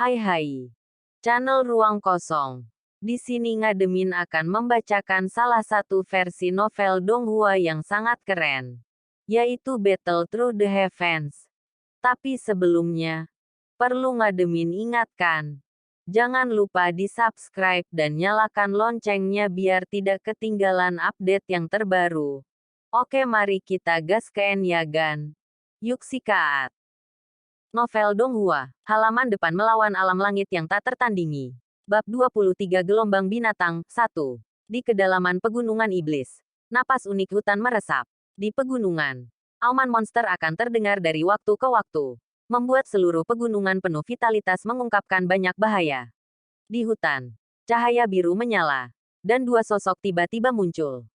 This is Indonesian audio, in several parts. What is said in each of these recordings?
Hai hai. Channel Ruang Kosong. Di sini Ngademin akan membacakan salah satu versi novel Donghua yang sangat keren, yaitu Battle Through the Heavens. Tapi sebelumnya, perlu Ngademin ingatkan, jangan lupa di-subscribe dan nyalakan loncengnya biar tidak ketinggalan update yang terbaru. Oke, mari kita gaskeun ya gan. Yuk sikaat. Novel Donghua, halaman depan melawan alam langit yang tak tertandingi. Bab 23 Gelombang Binatang, 1. Di kedalaman pegunungan iblis. Napas unik hutan meresap. Di pegunungan, auman monster akan terdengar dari waktu ke waktu, membuat seluruh pegunungan penuh vitalitas mengungkapkan banyak bahaya. Di hutan, cahaya biru menyala, dan dua sosok tiba-tiba muncul.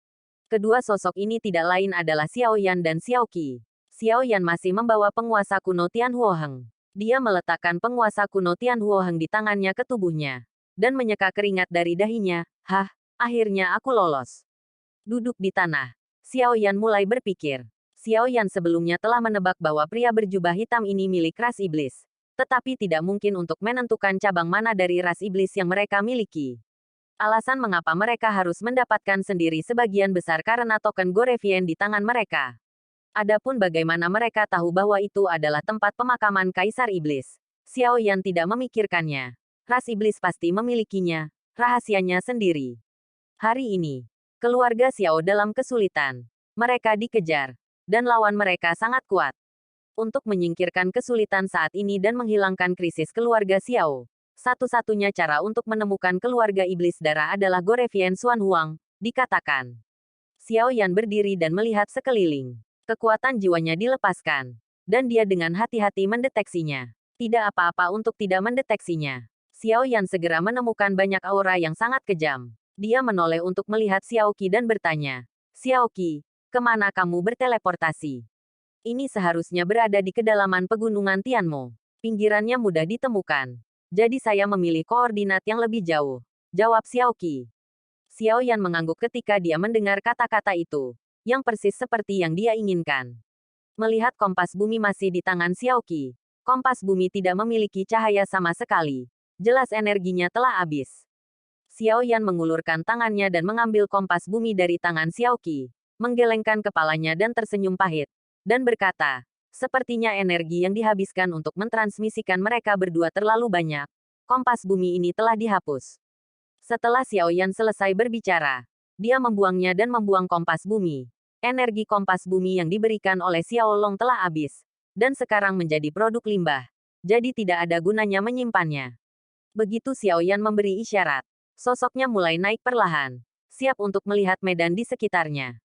Kedua sosok ini tidak lain adalah Xiao Yan dan Xiao Qi. Xiao Yan masih membawa penguasa kuno Tianhuoheng. Dia meletakkan penguasa kuno Tianhuoheng di tangannya ke tubuhnya, dan menyeka keringat dari dahinya. Hah, akhirnya aku lolos. Duduk di tanah, Xiao Yan mulai berpikir. Xiao Yan sebelumnya telah menebak bahwa pria berjubah hitam ini milik ras iblis. Tetapi tidak mungkin untuk menentukan cabang mana dari ras iblis yang mereka miliki. Alasan mengapa mereka harus mendapatkan sendiri sebagian besar karena token Gorevien di tangan mereka. Adapun bagaimana mereka tahu bahwa itu adalah tempat pemakaman Kaisar Iblis, Xiao Yan tidak memikirkannya. Ras iblis pasti memilikinya, rahasianya sendiri. Hari ini, keluarga Xiao dalam kesulitan. Mereka dikejar, dan lawan mereka sangat kuat. Untuk menyingkirkan kesulitan saat ini dan menghilangkan krisis keluarga Xiao, satu-satunya cara untuk menemukan keluarga iblis darah adalah Gorevien Xuan Huang, dikatakan. Xiao Yan berdiri dan melihat sekeliling. Kekuatan jiwanya dilepaskan, dan dia dengan hati-hati mendeteksinya. Tidak apa-apa untuk tidak mendeteksinya. Xiao Yan segera menemukan banyak aura yang sangat kejam. Dia menoleh untuk melihat Xiao Qi dan bertanya, Xiao Qi, kemana kamu berteleportasi? Ini seharusnya berada di kedalaman pegunungan Tianmo. Pinggirannya mudah ditemukan. Jadi saya memilih koordinat yang lebih jauh, jawab Xiao Qi. Xiao Yan mengangguk ketika dia mendengar kata-kata itu, yang persis seperti yang dia inginkan. Melihat kompas bumi masih di tangan Xiao Qi, kompas bumi tidak memiliki cahaya sama sekali. Jelas energinya telah habis. Xiao Yan mengulurkan tangannya dan mengambil kompas bumi dari tangan Xiao Qi, menggelengkan kepalanya dan tersenyum pahit, dan berkata, sepertinya energi yang dihabiskan untuk mentransmisikan mereka berdua terlalu banyak. Kompas bumi ini telah dihapus. Setelah Xiao Yan selesai berbicara, dia membuangnya dan membuang kompas bumi. Energi kompas bumi yang diberikan oleh Xiao Long telah habis, dan sekarang menjadi produk limbah. Jadi tidak ada gunanya menyimpannya. Begitu Xiao Yan memberi isyarat, sosoknya mulai naik perlahan, siap untuk melihat medan di sekitarnya.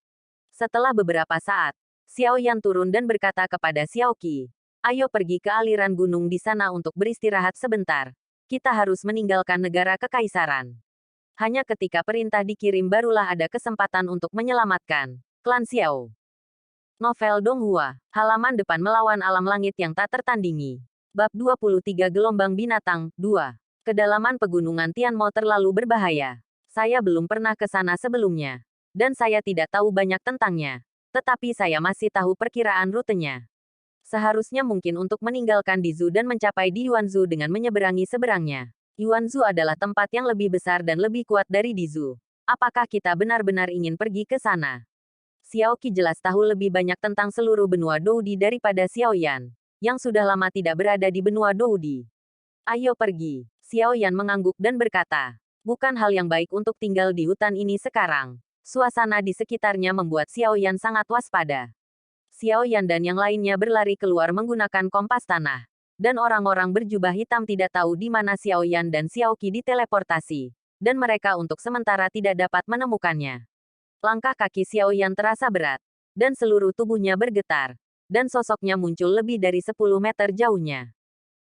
Setelah beberapa saat, Xiao Yan turun dan berkata kepada Xiao Qi, ayo pergi ke aliran gunung di sana untuk beristirahat sebentar. Kita harus meninggalkan negara kekaisaran. Hanya ketika perintah dikirim barulah ada kesempatan untuk menyelamatkan klan Xiao. Novel Donghua, halaman depan melawan alam langit yang tak tertandingi. Bab 23 Gelombang Binatang, 2. Kedalaman pegunungan Tianmo terlalu berbahaya. Saya belum pernah ke sana sebelumnya. Dan saya tidak tahu banyak tentangnya. Tetapi saya masih tahu perkiraan rutenya. Seharusnya mungkin untuk meninggalkan Dizu dan mencapai di Yuanzhou dengan menyeberangi seberangnya. Yuanzhou adalah tempat yang lebih besar dan lebih kuat dari Dizu. Apakah kita benar-benar ingin pergi ke sana? Xiao Qi jelas tahu lebih banyak tentang seluruh benua Doudi daripada Xiao Yan, yang sudah lama tidak berada di benua Doudi. Ayo pergi. Xiao Yan mengangguk dan berkata, bukan hal yang baik untuk tinggal di hutan ini sekarang. Suasana di sekitarnya membuat Xiao Yan sangat waspada. Xiao Yan dan yang lainnya berlari keluar menggunakan kompas tanah. Dan orang-orang berjubah hitam tidak tahu di mana Xiao Yan dan Xiao Qi diteleportasi. Dan mereka untuk sementara tidak dapat menemukannya. Langkah kaki Xiao Yan terasa berat, dan seluruh tubuhnya bergetar, dan sosoknya muncul lebih dari 10 meter jauhnya.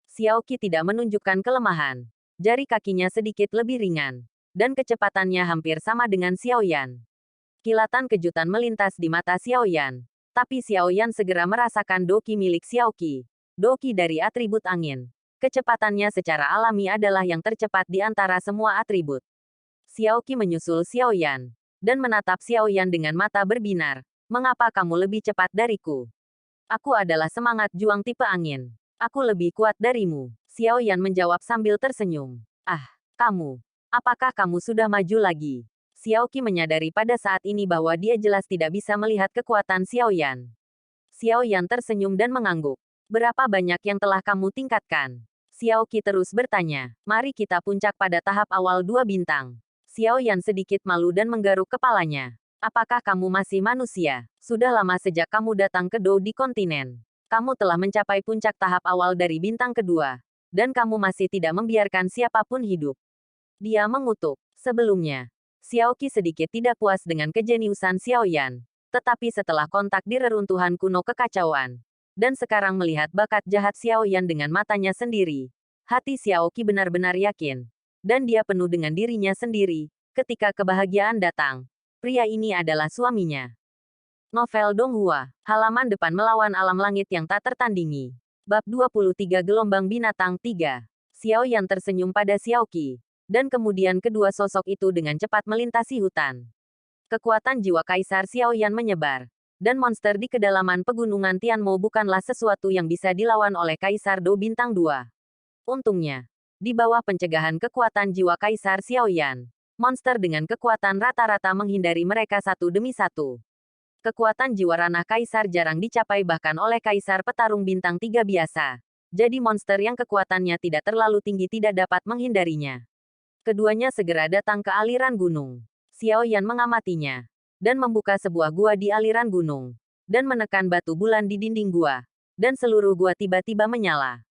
Xiao Qi tidak menunjukkan kelemahan. Jari kakinya sedikit lebih ringan, dan kecepatannya hampir sama dengan Xiao Yan. Kilatan kejutan melintas di mata Xiao Yan, tapi Xiao Yan segera merasakan doki milik Xiao Qi, doki dari atribut angin. Kecepatannya secara alami adalah yang tercepat di antara semua atribut. Xiao Qi menyusul Xiao Yan, dan menatap Xiao Yan dengan mata berbinar. Mengapa kamu lebih cepat dariku? Aku adalah semangat juang tipe angin. Aku lebih kuat darimu. Xiao Yan menjawab sambil tersenyum. Ah, kamu. Apakah kamu sudah maju lagi? Xiao Qi menyadari pada saat ini bahwa dia jelas tidak bisa melihat kekuatan Xiao Yan. Xiao Yan tersenyum dan mengangguk. Berapa banyak yang telah kamu tingkatkan? Xiao Qi terus bertanya. Mari kita puncak pada tahap awal 2 bintang. Xiao Yan sedikit malu dan menggaruk kepalanya. Apakah kamu masih manusia? Sudah lama sejak kamu datang ke Dou di kontinen. Kamu telah mencapai puncak tahap awal dari bintang kedua. Dan kamu masih tidak membiarkan siapapun hidup. Dia mengutuk. Sebelumnya, Xiao Qi sedikit tidak puas dengan kejeniusan Xiao Yan. Tetapi setelah kontak di reruntuhan kuno kekacauan, dan sekarang melihat bakat jahat Xiao Yan dengan matanya sendiri, hati Xiao Qi benar-benar yakin. Dan dia penuh dengan dirinya sendiri, ketika kebahagiaan datang. Pria ini adalah suaminya. Novel Donghua, halaman depan melawan alam langit yang tak tertandingi. Bab 23 Gelombang Binatang 3. Xiao Yan tersenyum pada Xiao Qi. Dan kemudian kedua sosok itu dengan cepat melintasi hutan. Kekuatan jiwa Kaisar Xiao Yan menyebar. Dan monster di kedalaman pegunungan Tianmo bukanlah sesuatu yang bisa dilawan oleh Kaisar Dou Bintang 2. Untungnya, di bawah pencegahan kekuatan jiwa Kaisar Xiao Yan, monster dengan kekuatan rata-rata menghindari mereka satu demi satu. Kekuatan jiwa ranah Kaisar jarang dicapai bahkan oleh Kaisar Petarung Bintang 3 biasa. Jadi monster yang kekuatannya tidak terlalu tinggi tidak dapat menghindarinya. Keduanya segera datang ke aliran gunung. Xiao Yan mengamatinya. Dan membuka sebuah gua di aliran gunung. Dan menekan batu bulan di dinding gua. Dan seluruh gua tiba-tiba menyala.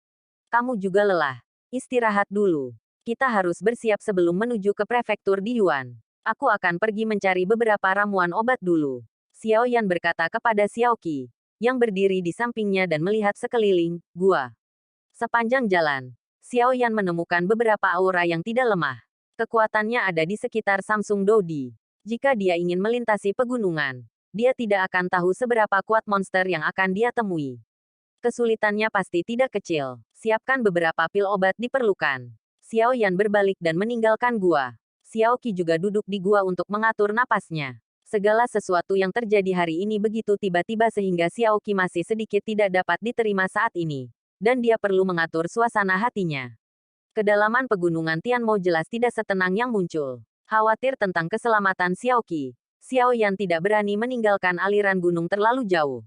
Kamu juga lelah. Istirahat dulu. Kita harus bersiap sebelum menuju ke prefektur di Yuan. Aku akan pergi mencari beberapa ramuan obat dulu. Xiao Yan berkata kepada Xiao Qi, yang berdiri di sampingnya dan melihat sekeliling gua. Sepanjang jalan, Xiao Yan menemukan beberapa aura yang tidak lemah. Kekuatannya ada di sekitar Samsung Dodi. Jika dia ingin melintasi pegunungan, dia tidak akan tahu seberapa kuat monster yang akan dia temui. Kesulitannya pasti tidak kecil. Siapkan beberapa pil obat diperlukan. Xiao Yan berbalik dan meninggalkan gua. Xiao Qi juga duduk di gua untuk mengatur napasnya. Segala sesuatu yang terjadi hari ini begitu tiba-tiba sehingga Xiao Qi masih sedikit tidak dapat diterima saat ini. Dan dia perlu mengatur suasana hatinya. Kedalaman pegunungan Tianmo jelas tidak setenang yang muncul. Khawatir tentang keselamatan Xiao Qi, Xiao Yan tidak berani meninggalkan aliran gunung terlalu jauh.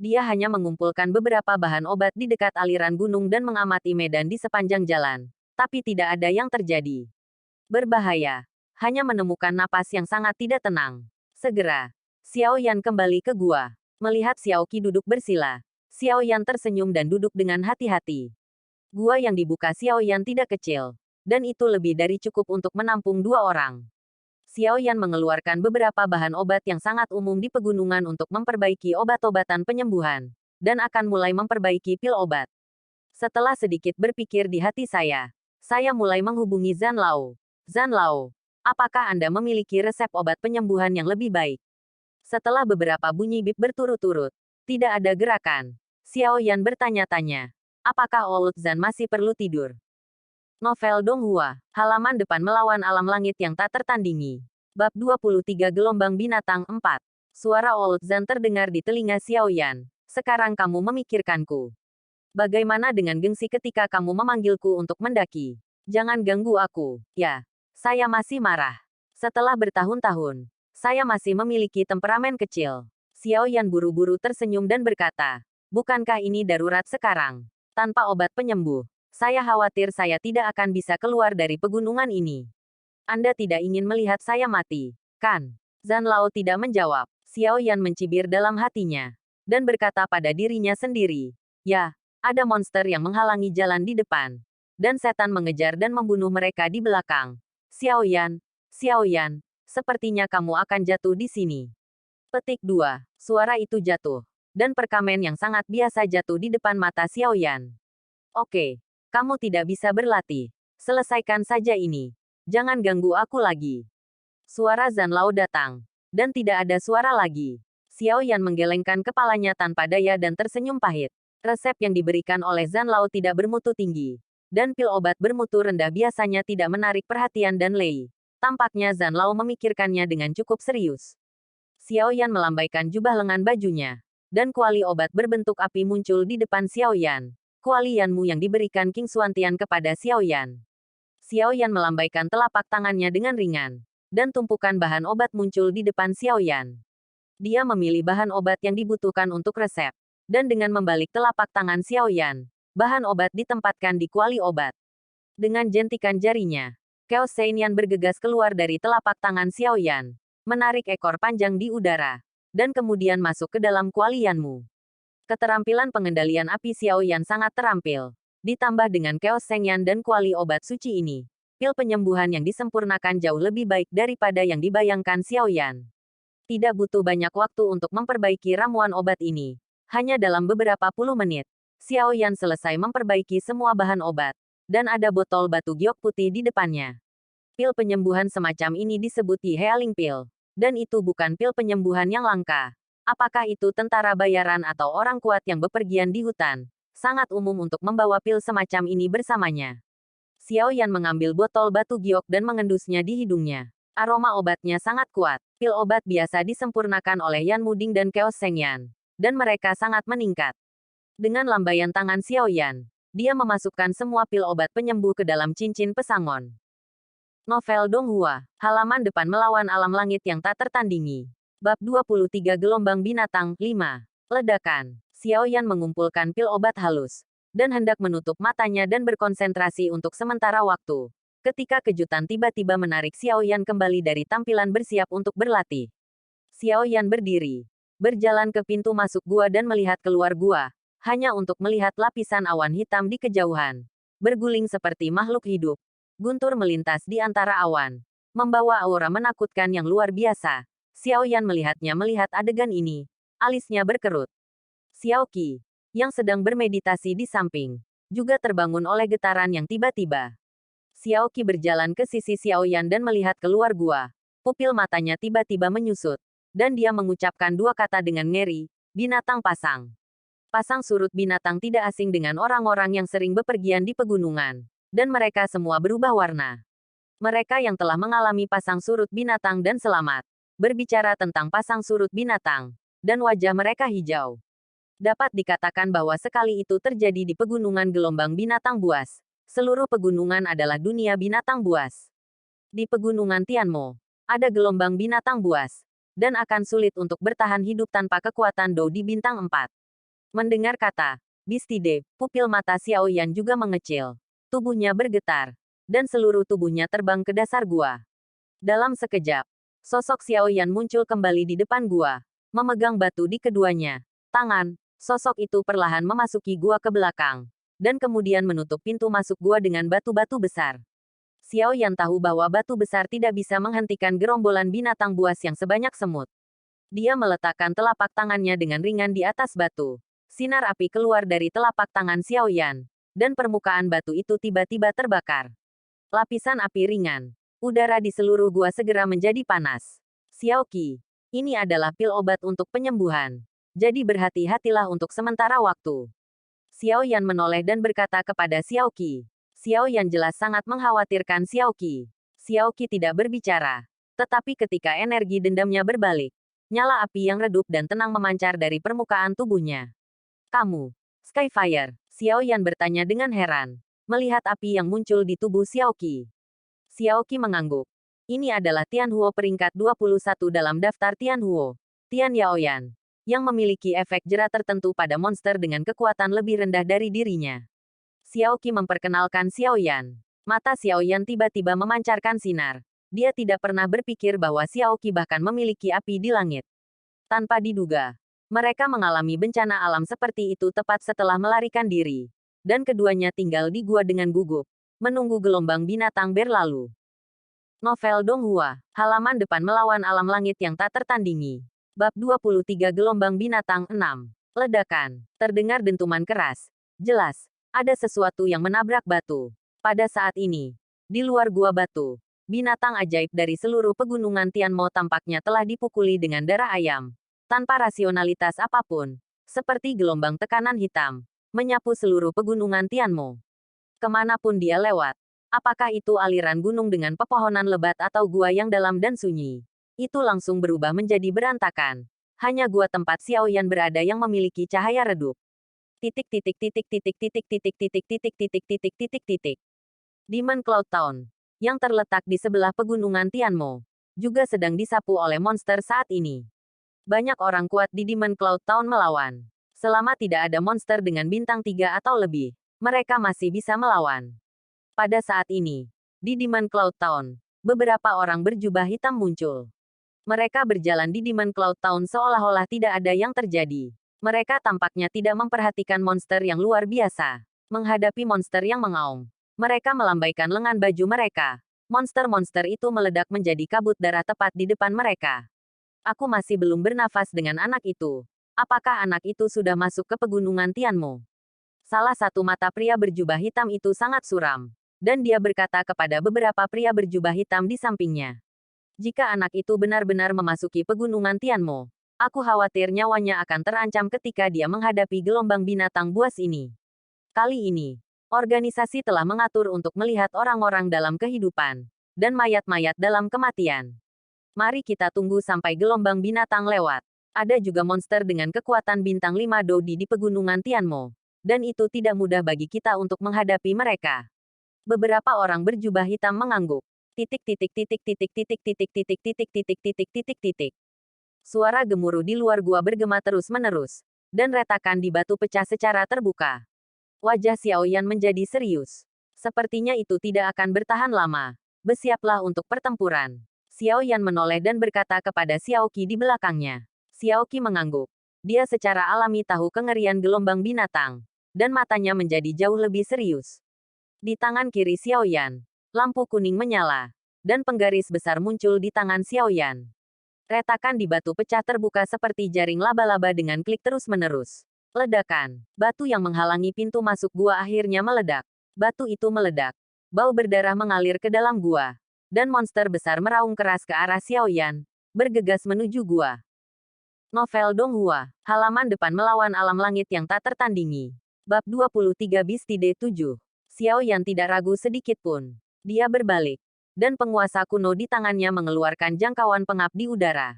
Dia hanya mengumpulkan beberapa bahan obat di dekat aliran gunung dan mengamati medan di sepanjang jalan. Tapi tidak ada yang terjadi. Berbahaya. Hanya menemukan napas yang sangat tidak tenang. Segera, Xiao Yan kembali ke gua. Melihat Xiao Qi duduk bersila, Xiao Yan tersenyum dan duduk dengan hati-hati. Gua yang dibuka Xiao Yan tidak kecil. Dan itu lebih dari cukup untuk menampung 2 orang. Xiao Yan mengeluarkan beberapa bahan obat yang sangat umum di pegunungan untuk memperbaiki obat-obatan penyembuhan. Dan akan mulai memperbaiki pil obat. Setelah sedikit berpikir di hati saya mulai menghubungi Zhan Lao. Zhan Lao, apakah Anda memiliki resep obat penyembuhan yang lebih baik? Setelah beberapa bunyi bip berturut-turut, tidak ada gerakan. Xiao Yan bertanya-tanya, apakah Old Zhan masih perlu tidur? Novel Donghua, halaman depan melawan alam langit yang tak tertandingi. Bab 23 Gelombang Binatang 4. Suara Old Zhan terdengar di telinga Xiao Yan. Sekarang kamu memikirkanku. Bagaimana dengan gengsi ketika kamu memanggilku untuk mendaki? Jangan ganggu aku, ya. Saya masih marah. Setelah bertahun-tahun, saya masih memiliki temperamen kecil. Xiao Yan buru-buru tersenyum dan berkata, bukankah ini darurat sekarang? Tanpa obat penyembuh, saya khawatir saya tidak akan bisa keluar dari pegunungan ini. Anda tidak ingin melihat saya mati, kan? Zhan Lao tidak menjawab. Xiao Yan mencibir dalam hatinya. Dan berkata pada dirinya sendiri, ya, ada monster yang menghalangi jalan di depan. Dan setan mengejar dan membunuh mereka di belakang. Xiao Yan, sepertinya kamu akan jatuh di sini. Petik 2. Suara itu jatuh. Dan perkamen yang sangat biasa jatuh di depan mata Xiao Yan. Oke, kamu tidak bisa berlatih. Selesaikan saja ini. Jangan ganggu aku lagi. Suara Zhan Lao datang. Dan tidak ada suara lagi. Xiao Yan menggelengkan kepalanya tanpa daya dan tersenyum pahit. Resep yang diberikan oleh Zhan Lao tidak bermutu tinggi. Dan pil obat bermutu rendah biasanya tidak menarik perhatian dan Lei. Tampaknya Zhan Lao memikirkannya dengan cukup serius. Xiao Yan melambaikan jubah lengan bajunya. Dan kuali obat berbentuk api muncul di depan Xiao Yan. kuali Yanmu yang diberikan King Xuantian kepada Xiao Yan. Xiao Yan melambaikan telapak tangannya dengan ringan, dan tumpukan bahan obat muncul di depan Xiao Yan. Dia memilih bahan obat yang dibutuhkan untuk resep, dan dengan membalik telapak tangan Xiao Yan, bahan obat ditempatkan di kuali obat. Dengan jentikan jarinya, Chaos Seinian bergegas keluar dari telapak tangan Xiao Yan, menarik ekor panjang di udara, dan kemudian masuk ke dalam kuali Yanmu. Keterampilan pengendalian api Xiao Yan sangat terampil. Ditambah dengan Chaos Seinian dan kuali obat suci ini, pil penyembuhan yang disempurnakan jauh lebih baik daripada yang dibayangkan Xiao Yan. Tidak butuh banyak waktu untuk memperbaiki ramuan obat ini. Hanya dalam beberapa puluh menit, Xiao Yan selesai memperbaiki semua bahan obat, dan ada botol batu giok putih di depannya. Pil penyembuhan semacam ini disebut Yi Healing Pill, dan itu bukan pil penyembuhan yang langka. Apakah itu tentara bayaran atau orang kuat yang bepergian di hutan? Sangat umum untuk membawa pil semacam ini bersamanya. Xiao Yan mengambil botol batu giok dan mengendusnya di hidungnya. Aroma obatnya sangat kuat. Pil obat biasa disempurnakan oleh Yan Muding dan Chaos Seinian, dan mereka sangat meningkat. Dengan lambaian tangan Xiao Yan, dia memasukkan semua pil obat penyembuh ke dalam cincin pesangon. Novel Donghua, halaman depan melawan alam langit yang tak tertandingi. Bab 23 Gelombang Binatang 5. Ledakan. Xiao Yan mengumpulkan pil obat halus, dan hendak menutup matanya dan berkonsentrasi untuk sementara waktu. Ketika kejutan tiba-tiba menarik Xiao Yan kembali dari tampilan bersiap untuk berlatih. Xiao Yan berdiri, berjalan ke pintu masuk gua dan melihat keluar gua, hanya untuk melihat lapisan awan hitam di kejauhan. Berguling seperti makhluk hidup. Guntur melintas di antara awan, membawa aura menakutkan yang luar biasa. Xiao Yan melihat adegan ini. Alisnya berkerut. Xiao Qi, yang sedang bermeditasi di samping, juga terbangun oleh getaran yang tiba-tiba. Xiao Qi berjalan ke sisi Xiao Yan dan melihat keluar gua. Pupil matanya tiba-tiba menyusut, dan dia mengucapkan dua kata dengan ngeri, binatang pasang. Pasang surut binatang tidak asing dengan orang-orang yang sering bepergian di pegunungan, dan mereka semua berubah warna. Mereka yang telah mengalami pasang surut binatang dan selamat, berbicara tentang pasang surut binatang, dan wajah mereka hijau. Dapat dikatakan bahwa sekali itu terjadi di pegunungan gelombang binatang buas. Seluruh pegunungan adalah dunia binatang buas. Di pegunungan Tianmo, ada gelombang binatang buas, dan akan sulit untuk bertahan hidup tanpa kekuatan Dou di bintang 4. Mendengar kata Bistide, pupil mata Xiao Yan juga mengecil. Tubuhnya bergetar, dan seluruh tubuhnya terbang ke dasar gua. Dalam sekejap, sosok Xiao Yan muncul kembali di depan gua, memegang batu di keduanya tangan. Sosok itu perlahan memasuki gua ke belakang, dan kemudian menutup pintu masuk gua dengan batu-batu besar. Xiao Yan tahu bahwa batu besar tidak bisa menghentikan gerombolan binatang buas yang sebanyak semut. Dia meletakkan telapak tangannya dengan ringan di atas batu. Sinar api keluar dari telapak tangan Xiao Yan, dan permukaan batu itu tiba-tiba terbakar. Lapisan api ringan. Udara di seluruh gua segera menjadi panas. Xiao Qi, ini adalah pil obat untuk penyembuhan. Jadi berhati-hatilah untuk sementara waktu. Xiao Yan menoleh dan berkata kepada Xiao Qi. Xiao Yan jelas sangat mengkhawatirkan Xiao Qi. Xiao Qi tidak berbicara. Tetapi ketika energi dendamnya berbalik, nyala api yang redup dan tenang memancar dari permukaan tubuhnya. Kamu, Skyfire? Xiao Yan bertanya dengan heran, melihat api yang muncul di tubuh Xiao Qi. Xiao Qi mengangguk. Ini adalah Tianhuo peringkat 21 dalam daftar Tianhuo. Tian Yaoyan, yang memiliki efek jerat tertentu pada monster dengan kekuatan lebih rendah dari dirinya. Xiao Qi memperkenalkan Xiao Yan. Mata Xiao Yan tiba-tiba memancarkan sinar. Dia tidak pernah berpikir bahwa Xiao Qi bahkan memiliki api di langit. Tanpa diduga, mereka mengalami bencana alam seperti itu tepat setelah melarikan diri. Dan keduanya tinggal di gua dengan gugup, menunggu gelombang binatang berlalu. Novel Donghua, halaman depan melawan alam langit yang tak tertandingi. Bab 23 Gelombang Binatang 6. Ledakan. Terdengar dentuman keras. Jelas, ada sesuatu yang menabrak batu. Pada saat ini, di luar gua batu, binatang ajaib dari seluruh pegunungan Tianmo tampaknya telah dipukuli dengan darah ayam. Tanpa rasionalitas apapun, seperti gelombang tekanan hitam, menyapu seluruh pegunungan Tianmo. Kemanapun dia lewat, apakah itu aliran gunung dengan pepohonan lebat atau gua yang dalam dan sunyi, itu langsung berubah menjadi berantakan. Hanya gua tempat Xiao Yan berada yang memiliki cahaya redup. Titik titik titik titik titik titik titik titik titik titik titik titik. Demon Cloud Town, yang terletak di sebelah pegunungan Tianmo, juga sedang disapu oleh monster saat ini. Banyak orang kuat di Demon Cloud Town melawan. Selama tidak ada monster dengan bintang 3 atau lebih, mereka masih bisa melawan. Pada saat ini, di Demon Cloud Town, beberapa orang berjubah hitam muncul. Mereka berjalan di Demon Cloud Town seolah-olah tidak ada yang terjadi. Mereka tampaknya tidak memperhatikan monster yang luar biasa. Menghadapi monster yang mengaum, mereka melambaikan lengan baju mereka. Monster-monster itu meledak menjadi kabut darah tepat di depan mereka. Aku masih belum bernafas dengan anak itu. Apakah anak itu sudah masuk ke pegunungan Tianmo? Salah satu mata pria berjubah hitam itu sangat suram. Dan dia berkata kepada beberapa pria berjubah hitam di sampingnya. Jika anak itu benar-benar memasuki pegunungan Tianmo, aku khawatir nyawanya akan terancam ketika dia menghadapi gelombang binatang buas ini. Kali ini, organisasi telah mengatur untuk melihat orang-orang dalam kehidupan, dan mayat-mayat dalam kematian. Mari kita tunggu sampai gelombang binatang lewat. Ada juga monster dengan kekuatan bintang 5 Dodi di pegunungan Tianmo, dan itu tidak mudah bagi kita untuk menghadapi mereka. Beberapa orang berjubah hitam mengangguk. Titik titik titik titik titik titik titik titik titik titik titik titik. Suara gemuruh di luar gua bergema terus-menerus, dan retakan di batu pecah secara terbuka. Wajah Xiao Yan menjadi serius. Sepertinya itu tidak akan bertahan lama. Bersiaplah untuk pertempuran. Xiao Yan menoleh dan berkata kepada Xiao Qi di belakangnya. Xiao Qi mengangguk. Dia secara alami tahu kengerian gelombang binatang, dan matanya menjadi jauh lebih serius. Di tangan kiri Xiao Yan, lampu kuning menyala, dan penggaris besar muncul di tangan Xiao Yan. Retakan di batu pecah terbuka seperti jaring laba-laba dengan klik terus-menerus. Ledakan. Batu yang menghalangi pintu masuk gua akhirnya meledak. Batu itu meledak. Bau berdarah mengalir ke dalam gua. Dan monster besar meraung keras ke arah Xiao Yan, bergegas menuju gua. Novel Donghua, halaman depan melawan alam langit yang tak tertandingi. Bab 23 Bistide 7. Xiao Yan tidak ragu sedikit pun. Dia berbalik. Dan penguasa kuno di tangannya mengeluarkan jangkauan pengap di udara.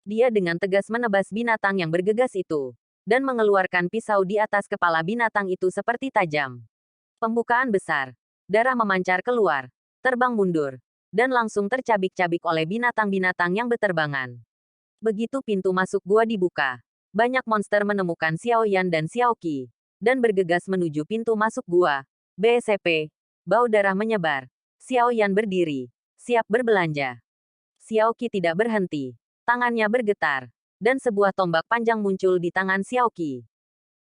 Dia dengan tegas menebas binatang yang bergegas itu. Dan mengeluarkan pisau di atas kepala binatang itu seperti tajam. Pembukaan besar. Darah memancar keluar. Terbang mundur. Dan langsung tercabik-cabik oleh binatang-binatang yang berterbangan. Begitu pintu masuk gua dibuka, banyak monster menemukan Xiao Yan dan Xiao Qi, dan bergegas menuju pintu masuk gua. BSP. Bau darah menyebar. Xiao Yan berdiri, siap berbelanja. Xiao Qi tidak berhenti. Tangannya bergetar, dan sebuah tombak panjang muncul di tangan Xiao Qi.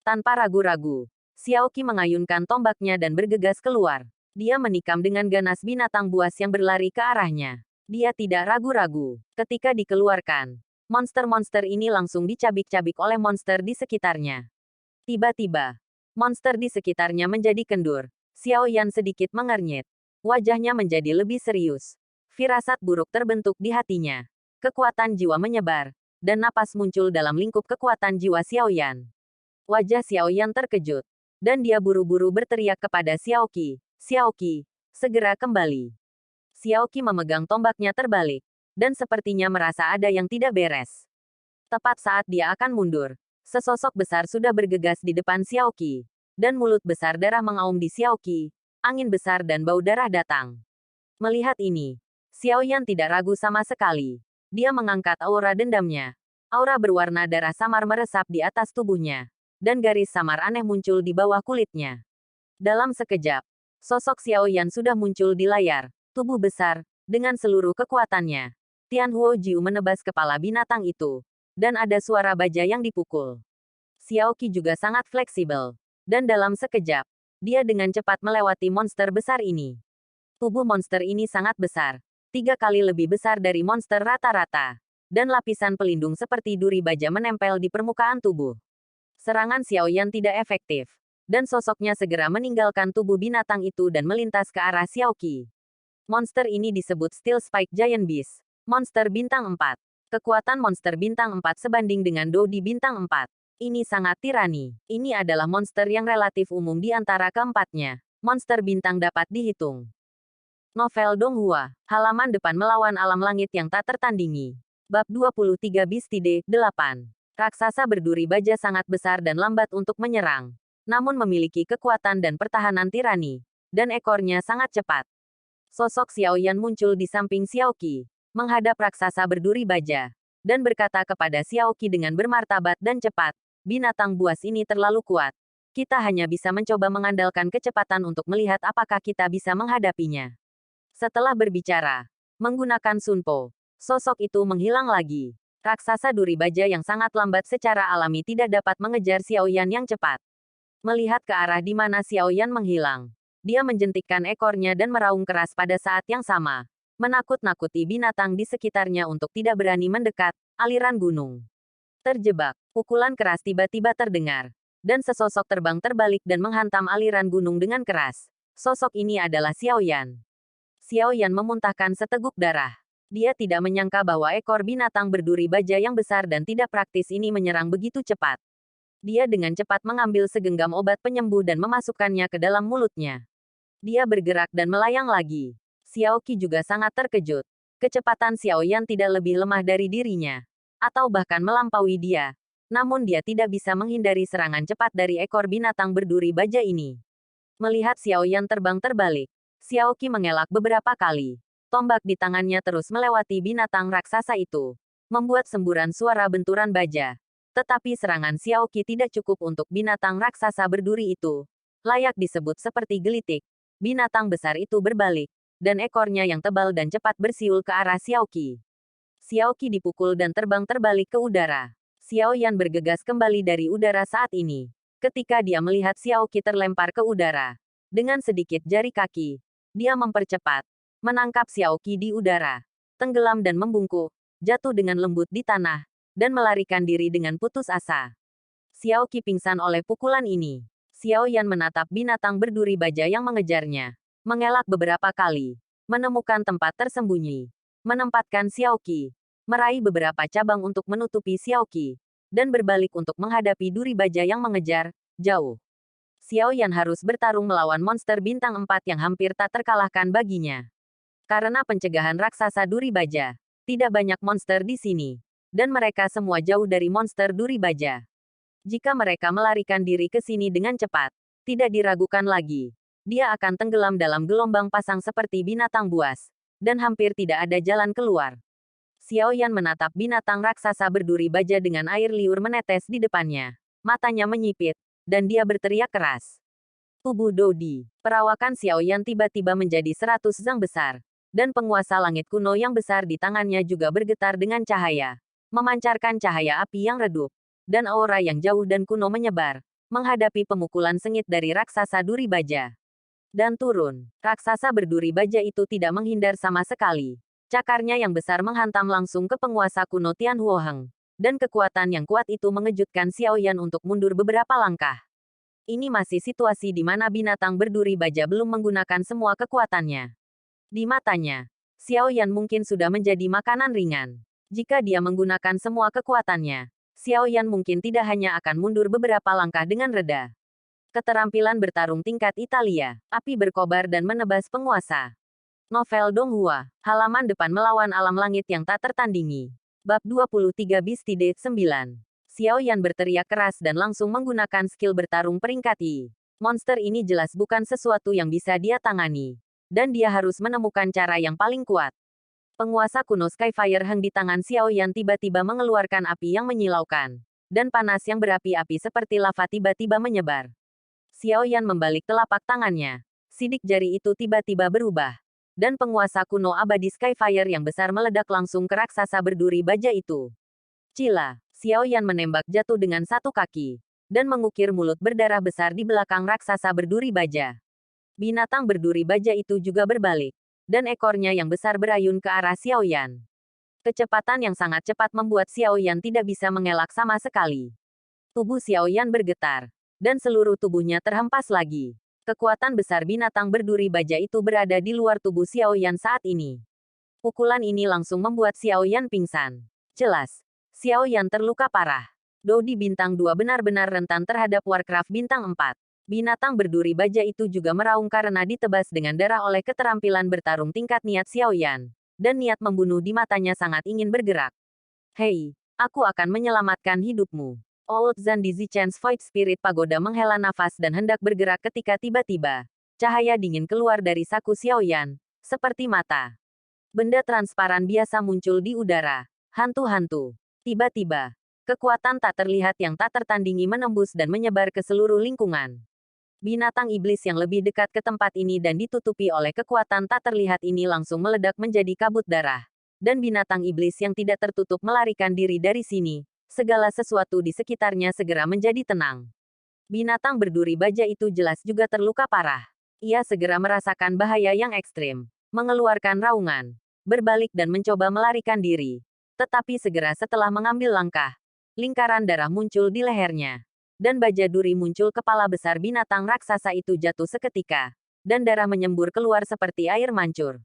Tanpa ragu-ragu, Xiao Qi mengayunkan tombaknya dan bergegas keluar. Dia menikam dengan ganas binatang buas yang berlari ke arahnya. Dia tidak ragu-ragu. Ketika dikeluarkan, monster-monster ini langsung dicabik-cabik oleh monster di sekitarnya. Tiba-tiba, monster di sekitarnya menjadi kendur. Xiao Yan sedikit mengernyit. Wajahnya menjadi lebih serius. Firasat buruk terbentuk di hatinya. Kekuatan jiwa menyebar, dan napas muncul dalam lingkup kekuatan jiwa Xiao Yan. Wajah Xiao Yan terkejut, dan dia buru-buru berteriak kepada Xiao Qi. Xiao Qi, segera kembali. Xiao Qi memegang tombaknya terbalik, dan sepertinya merasa ada yang tidak beres. Tepat saat dia akan mundur, sesosok besar sudah bergegas di depan Xiao Qi, dan mulut besar darah mengaum di Xiao Qi. Angin besar dan bau darah datang. Melihat ini, Xiao Yan tidak ragu sama sekali. Dia mengangkat aura dendamnya. Aura berwarna darah samar meresap di atas tubuhnya, dan garis samar aneh muncul di bawah kulitnya. Dalam sekejap, sosok Xiao Yan sudah muncul di layar, tubuh besar, dengan seluruh kekuatannya. Tian Huo Jiu menebas kepala binatang itu, dan ada suara baja yang dipukul. Xiao Qi juga sangat fleksibel, dan dalam sekejap, dia dengan cepat melewati monster besar ini. Tubuh monster ini sangat besar, 3 kali lebih besar dari monster rata-rata, dan lapisan pelindung seperti duri baja menempel di permukaan tubuh. Serangan Xiao Yan tidak efektif, dan sosoknya segera meninggalkan tubuh binatang itu dan melintas ke arah Xiao Qi. Monster ini disebut Steel Spike Giant Beast, monster bintang 4. Kekuatan monster bintang 4 sebanding dengan Dodi bintang 4. Ini sangat tirani. Ini adalah monster yang relatif umum di antara keempatnya. Monster bintang dapat dihitung. Novel Donghua, halaman depan melawan alam langit yang tak tertandingi. Bab 23 Bistide 8. Raksasa berduri baja sangat besar dan lambat untuk menyerang. namun memiliki kekuatan dan pertahanan tirani, dan ekornya sangat cepat. Sosok Xiao Yan muncul di samping Xiao Qi, menghadap raksasa berduri baja, dan berkata kepada Xiao Qi dengan bermartabat dan cepat, binatang buas ini terlalu kuat. Kita hanya bisa mencoba mengandalkan kecepatan untuk melihat apakah kita bisa menghadapinya. Setelah berbicara, menggunakan Sunpo, sosok itu menghilang lagi. Raksasa duri baja yang sangat lambat secara alami tidak dapat mengejar Xiao Yan yang cepat. Melihat ke arah di mana Xiao Yan menghilang, dia menjentikkan ekornya dan meraung keras pada saat yang sama, menakut-nakuti binatang di sekitarnya untuk tidak berani mendekat. Aliran gunung terjebak. Pukulan keras tiba-tiba terdengar, dan sesosok terbang terbalik dan menghantam aliran gunung dengan keras. Sosok ini adalah Xiao Yan. Xiao Yan memuntahkan seteguk darah. Dia tidak menyangka bahwa ekor binatang berduri baja yang besar dan tidak praktis ini menyerang begitu cepat. Dia dengan cepat mengambil segenggam obat penyembuh dan memasukkannya ke dalam mulutnya. Dia bergerak dan melayang lagi. Xiao Qi juga sangat terkejut. Kecepatan Xiao Yan tidak lebih lemah dari dirinya, atau bahkan melampaui dia. Namun dia tidak bisa menghindari serangan cepat dari ekor binatang berduri baja ini. Melihat Xiao Yan terbang terbalik, Xiao Qi mengelak beberapa kali. Tombak di tangannya terus melewati binatang raksasa itu, membuat semburan suara benturan baja. Tetapi serangan Xiao Qi tidak cukup untuk binatang raksasa berduri itu. Layak disebut seperti gelitik. Binatang besar itu berbalik, dan ekornya yang tebal dan cepat bersiul ke arah Xiao Qi. Xiao Qi dipukul dan terbang terbalik ke udara. Xiao Yan bergegas kembali dari udara saat ini. Ketika dia melihat Xiao Qi terlempar ke udara, dengan sedikit jari kaki, dia mempercepat, menangkap Xiao Qi di udara, tenggelam dan membungkuk, jatuh dengan lembut di tanah, dan melarikan diri dengan putus asa. Xiao Qi pingsan oleh pukulan ini. Xiao Yan menatap binatang berduri baja yang mengejarnya, mengelak beberapa kali, menemukan tempat tersembunyi, menempatkan Xiao Qi, meraih beberapa cabang untuk menutupi Xiao Qi, dan berbalik untuk menghadapi duri baja yang mengejar, jauh. Xiao Yan harus bertarung melawan monster bintang 4 yang hampir tak terkalahkan baginya. Karena pencegahan raksasa duri baja, tidak banyak monster di sini. Dan mereka semua jauh dari monster duri baja. Jika mereka melarikan diri ke sini dengan cepat, tidak diragukan lagi, dia akan tenggelam dalam gelombang pasang seperti binatang buas, dan hampir tidak ada jalan keluar. Xiao Yan menatap binatang raksasa berduri baja dengan air liur menetes di depannya. Matanya menyipit, dan dia berteriak keras. Tubuh Dodi. Perawakan Xiao Yan tiba-tiba menjadi 100 zang besar, dan penguasa langit kuno yang besar di tangannya juga bergetar dengan cahaya, memancarkan cahaya api yang redup, dan aura yang jauh dan kuno menyebar, menghadapi pemukulan sengit dari raksasa duri baja. Dan turun, raksasa berduri baja itu tidak menghindar sama sekali. Cakarnya yang besar menghantam langsung ke penguasa kuno Tian Huoheng, dan kekuatan yang kuat itu mengejutkan Xiao Yan untuk mundur beberapa langkah. Ini masih situasi di mana binatang berduri baja belum menggunakan semua kekuatannya. Di matanya, Xiao Yan mungkin sudah menjadi makanan ringan. Jika dia menggunakan semua kekuatannya, Xiao Yan mungkin tidak hanya akan mundur beberapa langkah dengan reda. Keterampilan bertarung tingkat Italia, api berkobar dan menebas penguasa. Novel Donghua, halaman depan melawan alam langit yang tak tertandingi. Bab 23 Bistide 9. Xiao Yan berteriak keras dan langsung menggunakan skill bertarung peringkat I. Monster ini jelas bukan sesuatu yang bisa dia tangani. Dan dia harus menemukan cara yang paling kuat. Penguasa kuno Skyfire Heng di tangan Xiao Yan tiba-tiba mengeluarkan api yang menyilaukan. Dan panas yang berapi-api seperti lava tiba-tiba menyebar. Xiao Yan membalik telapak tangannya. Sidik jari itu tiba-tiba berubah. Dan penguasa kuno abadi Skyfire yang besar meledak langsung ke raksasa berduri baja itu. Cila, Xiao Yan menembak jatuh dengan satu kaki. Dan mengukir mulut berdarah besar di belakang raksasa berduri baja. Binatang berduri baja itu juga berbalik. Dan ekornya yang besar berayun ke arah Xiao Yan. Kecepatan yang sangat cepat membuat Xiao Yan tidak bisa mengelak sama sekali. Tubuh Xiao Yan bergetar, dan seluruh tubuhnya terhempas lagi. Kekuatan besar binatang berduri baja itu berada di luar tubuh Xiao Yan saat ini. Pukulan ini langsung membuat Xiao Yan pingsan. Jelas, Xiao Yan terluka parah. Dodi bintang 2 benar-benar rentan terhadap Warcraft bintang 4. Binatang berduri baja itu juga meraung karena ditebas dengan darah oleh keterampilan bertarung tingkat niat Xiao Yan. Dan niat membunuh di matanya sangat ingin bergerak. Hei, aku akan menyelamatkan hidupmu. Old Zan di Zicheng's Void Spirit Pagoda menghela nafas dan hendak bergerak ketika tiba-tiba cahaya dingin keluar dari saku Xiaoyan, seperti mata. Benda transparan biasa muncul di udara. Hantu-hantu. Tiba-tiba, kekuatan tak terlihat yang tak tertandingi menembus dan menyebar ke seluruh lingkungan. Binatang iblis yang lebih dekat ke tempat ini dan ditutupi oleh kekuatan tak terlihat ini langsung meledak menjadi kabut darah. Dan binatang iblis yang tidak tertutup melarikan diri dari sini. Segala sesuatu di sekitarnya segera menjadi tenang. Binatang berduri baja itu jelas juga terluka parah. Ia segera merasakan bahaya yang ekstrim. Mengeluarkan raungan. Berbalik dan mencoba melarikan diri. Tetapi segera setelah mengambil langkah, lingkaran darah muncul di lehernya. Dan baja duri muncul kepala besar binatang raksasa itu jatuh seketika. Dan darah menyembur keluar seperti air mancur.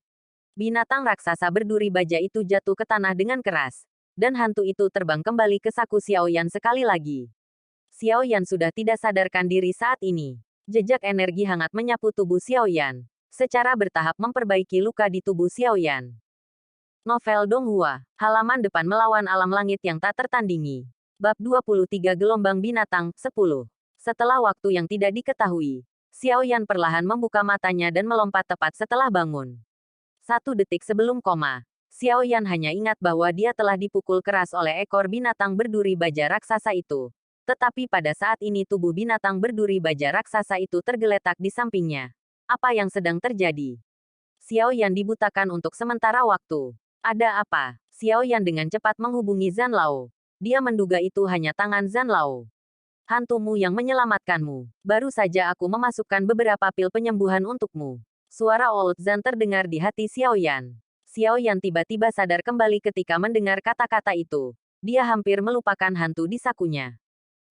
Binatang raksasa berduri baja itu jatuh ke tanah dengan keras. Dan hantu itu terbang kembali ke saku Xiaoyan sekali lagi. Xiaoyan sudah tidak sadarkan diri saat ini. Jejak energi hangat menyapu tubuh Xiaoyan. Secara bertahap memperbaiki luka di tubuh Xiaoyan. Novel Donghua, halaman depan melawan alam langit yang tak tertandingi. Bab 23 Gelombang Binatang, 10. Setelah waktu yang tidak diketahui, Xiaoyan perlahan membuka matanya dan melompat tepat setelah bangun. 1 detik sebelum koma, Xiaoyan hanya ingat bahwa dia telah dipukul keras oleh ekor binatang berduri baja raksasa itu. Tetapi pada saat ini tubuh binatang berduri baja raksasa itu tergeletak di sampingnya. Apa yang sedang terjadi? Xiaoyan dibutakan untuk sementara waktu. Ada apa? Xiaoyan dengan cepat menghubungi Zhan Lao. Dia menduga itu hanya tangan Zhan Lao. Hantumu yang menyelamatkanmu. Baru saja aku memasukkan beberapa pil penyembuhan untukmu. Suara Old Zhan terdengar di hati Xiaoyan. Xiaoyan tiba-tiba sadar kembali ketika mendengar kata-kata itu. Dia hampir melupakan hantu di sakunya.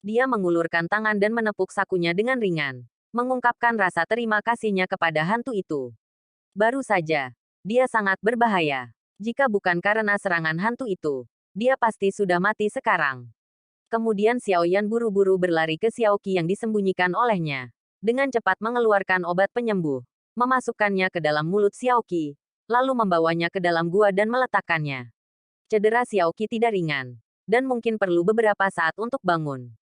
Dia mengulurkan tangan dan menepuk sakunya dengan ringan. Mengungkapkan rasa terima kasihnya kepada hantu itu. Baru saja. Dia sangat berbahaya. Jika bukan karena serangan hantu itu, dia pasti sudah mati sekarang. Kemudian Xiaoyan buru-buru berlari ke Xiaoqi yang disembunyikan olehnya. Dengan cepat mengeluarkan obat penyembuh, memasukkannya ke dalam mulut Xiaoqi, lalu membawanya ke dalam gua dan meletakkannya. Cedera Xiaoqi tidak ringan, dan mungkin perlu beberapa saat untuk bangun.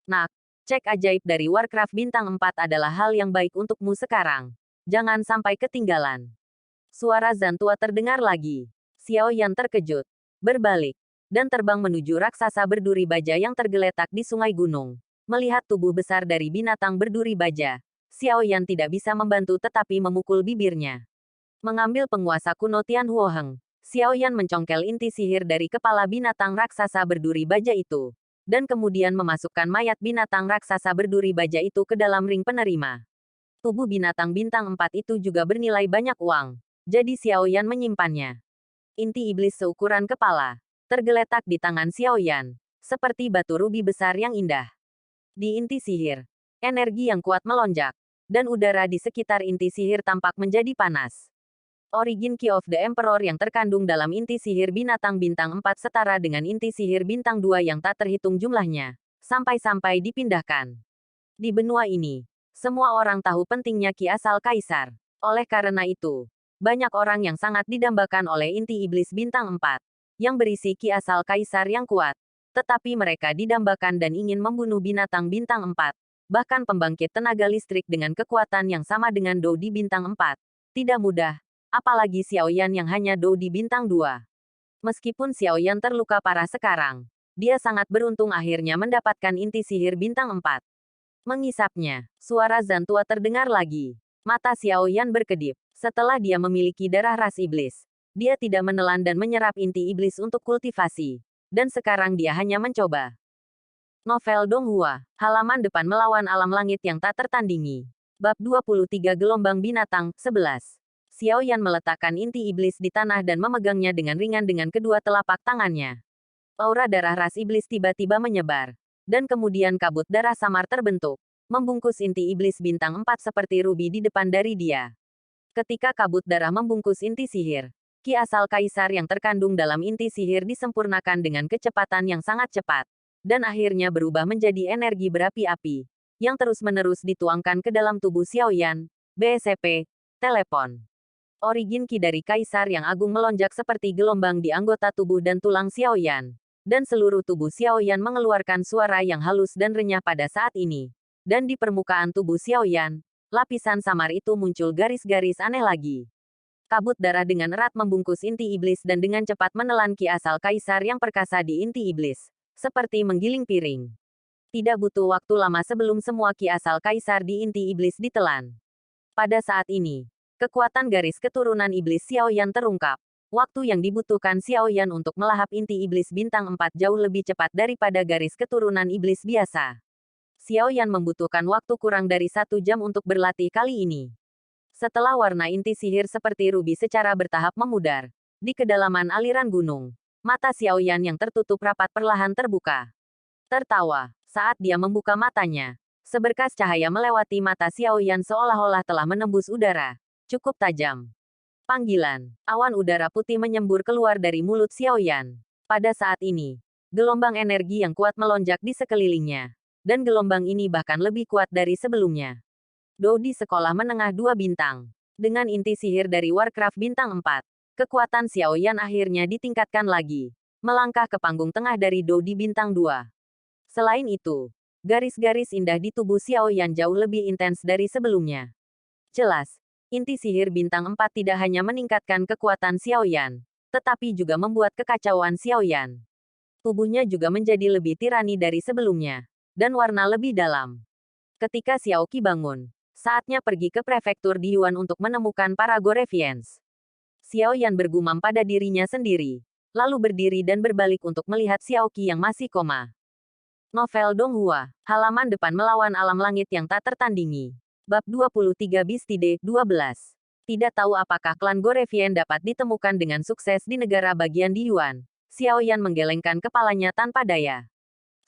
Nak, cek ajaib dari Warcraft Bintang 4 adalah hal yang baik untukmu sekarang. Jangan sampai ketinggalan. Suara Zhan tua terdengar lagi. Xiaoyan terkejut, berbalik, dan terbang menuju raksasa berduri baja yang tergeletak di sungai gunung. Melihat tubuh besar dari binatang berduri baja, Xiaoyan tidak bisa membantu tetapi memukul bibirnya. Mengambil penguasa kuno Tian Huoheng, Xiaoyan mencongkel inti sihir dari kepala binatang raksasa berduri baja itu. Dan kemudian memasukkan mayat binatang raksasa berduri baja itu ke dalam ring penerima. Tubuh binatang bintang 4 itu juga bernilai banyak uang. Jadi Xiaoyan menyimpannya. Inti iblis seukuran kepala, tergeletak di tangan Xiaoyan, seperti batu rubi besar yang indah. Di inti sihir, energi yang kuat melonjak, dan udara di sekitar inti sihir tampak menjadi panas. Origin Key of the Emperor yang terkandung dalam inti sihir binatang bintang 4 setara dengan inti sihir bintang 2 yang tak terhitung jumlahnya, sampai-sampai dipindahkan. Di benua ini, semua orang tahu pentingnya Ki asal Kaisar. Oleh karena itu, banyak orang yang sangat didambakan oleh inti iblis bintang 4, yang berisi Ki asal Kaisar yang kuat. Tetapi mereka didambakan dan ingin membunuh binatang bintang 4, bahkan pembangkit tenaga listrik dengan kekuatan yang sama dengan Dou di bintang 4. Tidak mudah, apalagi Xiaoyan yang hanya Dou di bintang 2. Meskipun Xiaoyan terluka parah sekarang, dia sangat beruntung akhirnya mendapatkan inti sihir bintang 4. Mengisapnya, suara Zhan tua terdengar lagi. Mata Xiaoyan berkedip. Setelah dia memiliki darah ras iblis, dia tidak menelan dan menyerap inti iblis untuk kultivasi. Dan sekarang dia hanya mencoba. Novel Donghua, halaman depan melawan alam langit yang tak tertandingi. Bab 23 Gelombang Binatang, 11. Xiaoyan meletakkan inti iblis di tanah dan memegangnya dengan ringan dengan kedua telapak tangannya. Aura darah ras iblis tiba-tiba menyebar. Dan kemudian kabut darah samar terbentuk, membungkus inti iblis bintang 4 seperti rubi di depan dari dia. Ketika kabut darah membungkus inti sihir, Ki asal Kaisar yang terkandung dalam inti sihir disempurnakan dengan kecepatan yang sangat cepat, dan akhirnya berubah menjadi energi berapi-api, yang terus-menerus dituangkan ke dalam tubuh Xiaoyan, BSP, telepon. Origin Ki dari Kaisar yang agung melonjak seperti gelombang di anggota tubuh dan tulang Xiaoyan. Dan seluruh tubuh Xiaoyan mengeluarkan suara yang halus dan renyah pada saat ini. Dan di permukaan tubuh Xiaoyan, lapisan samar itu muncul garis-garis aneh lagi. Kabut darah dengan erat membungkus inti iblis dan dengan cepat menelan ki asal kaisar yang perkasa di inti iblis. Seperti menggiling piring. Tidak butuh waktu lama sebelum semua ki asal kaisar di inti iblis ditelan. Pada saat ini, kekuatan garis keturunan iblis Xiaoyan terungkap. Waktu yang dibutuhkan Xiaoyan untuk melahap inti iblis bintang 4 jauh lebih cepat daripada garis keturunan iblis biasa. Xiaoyan membutuhkan waktu kurang dari 1 jam untuk berlatih kali ini. Setelah warna inti sihir seperti rubi secara bertahap memudar, di kedalaman aliran gunung, mata Xiaoyan yang tertutup rapat perlahan terbuka. Tertawa, saat dia membuka matanya, seberkas cahaya melewati mata Xiaoyan seolah-olah telah menembus udara. Cukup tajam. Panggilan, awan udara putih menyembur keluar dari mulut Xiaoyan. Pada saat ini, gelombang energi yang kuat melonjak di sekelilingnya. Dan gelombang ini bahkan lebih kuat dari sebelumnya. Do di sekolah menengah 2 bintang. Dengan inti sihir dari Warcraft bintang 4, kekuatan Xiaoyan akhirnya ditingkatkan lagi. Melangkah ke panggung tengah dari Do di bintang 2. Selain itu, garis-garis indah di tubuh Xiaoyan jauh lebih intens dari sebelumnya. Jelas, inti sihir bintang 4 tidak hanya meningkatkan kekuatan Xiaoyan, tetapi juga membuat kekacauan Xiaoyan. Tubuhnya juga menjadi lebih tirani dari sebelumnya, dan warna lebih dalam. Ketika Xiaoqi bangun, saatnya pergi ke prefektur di Yuan untuk menemukan para Gorevians. Xiaoyan bergumam pada dirinya sendiri, lalu berdiri dan berbalik untuk melihat Xiaoqi yang masih koma. Novel Donghua, halaman depan melawan alam langit yang tak tertandingi. Bab 23 Bistide 12. Tidak tahu apakah klan Gorevian dapat ditemukan dengan sukses di negara bagian di Yuan. Xiaoyan menggelengkan kepalanya tanpa daya.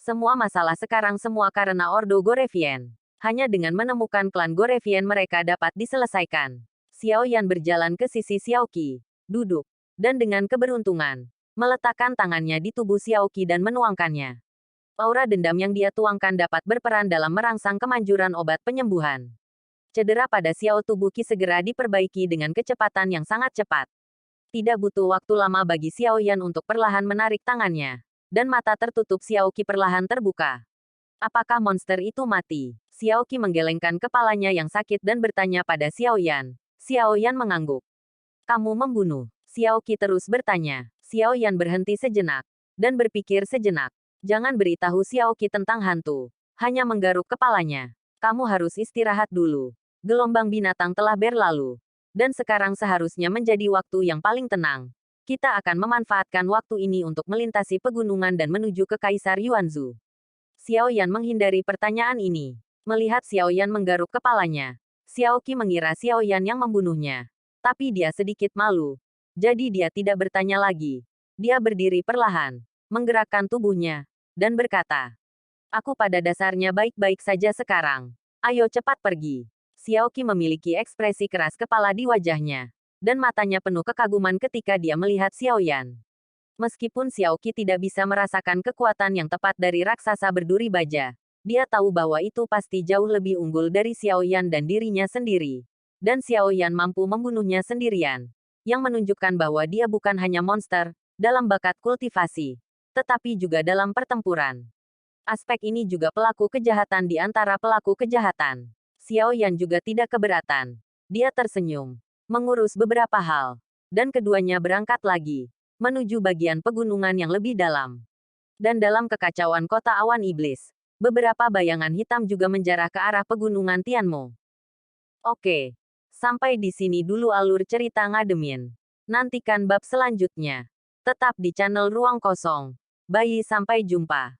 Semua masalah sekarang semua karena Ordo Gorevian. Hanya dengan menemukan klan Gorevian mereka dapat diselesaikan. Xiaoyan berjalan ke sisi Xiaoqi, duduk, dan dengan keberuntungan, meletakkan tangannya di tubuh Xiaoqi dan menuangkannya. Aura dendam yang dia tuangkan dapat berperan dalam merangsang kemanjuran obat penyembuhan. Cedera pada Xiao tubuh Qi segera diperbaiki dengan kecepatan yang sangat cepat. Tidak butuh waktu lama bagi Xiaoyan untuk perlahan menarik tangannya. Dan mata tertutup Xiaoqi perlahan terbuka. Apakah monster itu mati? Xiaoqi menggelengkan kepalanya yang sakit dan bertanya pada Xiaoyan. Xiaoyan mengangguk. Kamu membunuh? Xiaoqi terus bertanya. Xiaoyan berhenti sejenak. Dan berpikir sejenak. Jangan beritahu Xiaoqi tentang hantu. Hanya menggaruk kepalanya. Kamu harus istirahat dulu. Gelombang binatang telah berlalu. Dan sekarang seharusnya menjadi waktu yang paling tenang. Kita akan memanfaatkan waktu ini untuk melintasi pegunungan dan menuju ke Kaisar Yuanzhu. Xiaoyan menghindari pertanyaan ini. Melihat Xiaoyan menggaruk kepalanya, Xiaoqi mengira Xiaoyan yang membunuhnya. Tapi dia sedikit malu. Jadi dia tidak bertanya lagi. Dia berdiri perlahan, menggerakkan tubuhnya, dan berkata, "Aku pada dasarnya baik-baik saja sekarang. Ayo cepat pergi." Xiaoqi memiliki ekspresi keras kepala di wajahnya, dan matanya penuh kekaguman ketika dia melihat Xiaoyan. Meskipun Xiaoqi tidak bisa merasakan kekuatan yang tepat dari raksasa berduri baja, dia tahu bahwa itu pasti jauh lebih unggul dari Xiaoyan dan dirinya sendiri. Dan Xiaoyan mampu membunuhnya sendirian, yang menunjukkan bahwa dia bukan hanya monster dalam bakat kultivasi, tetapi juga dalam pertempuran. Aspek ini juga pelaku kejahatan di antara pelaku kejahatan. Xiaoyan juga tidak keberatan. Dia tersenyum, mengurus beberapa hal, dan keduanya berangkat lagi, menuju bagian pegunungan yang lebih dalam. Dan dalam kekacauan kota awan iblis, beberapa bayangan hitam juga menjarah ke arah pegunungan Tianmo. Oke, sampai di sini dulu alur cerita Ngademin. Nantikan bab selanjutnya. Tetap di channel Ruang Kosong. Bye, sampai jumpa.